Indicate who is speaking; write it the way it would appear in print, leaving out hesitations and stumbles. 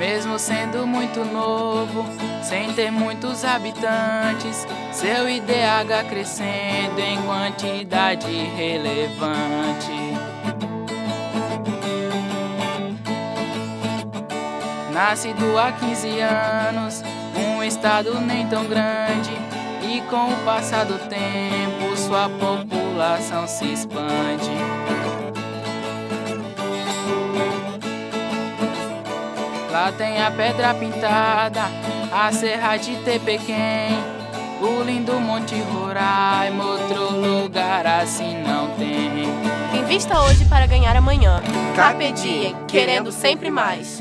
Speaker 1: Mesmo sendo muito novo, sem ter muitos habitantes, seu IDH crescendo em quantidade relevante. Nascido há 15 anos, um estado nem tão grande, e com o passar do tempo sua população se expande. Lá tem a Pedra Pintada, a Serra de Tepequém, o lindo Monte Roraima, outro lugar assim não tem.
Speaker 2: Invista hoje para ganhar amanhã. Carpe diem, querendo sempre mais.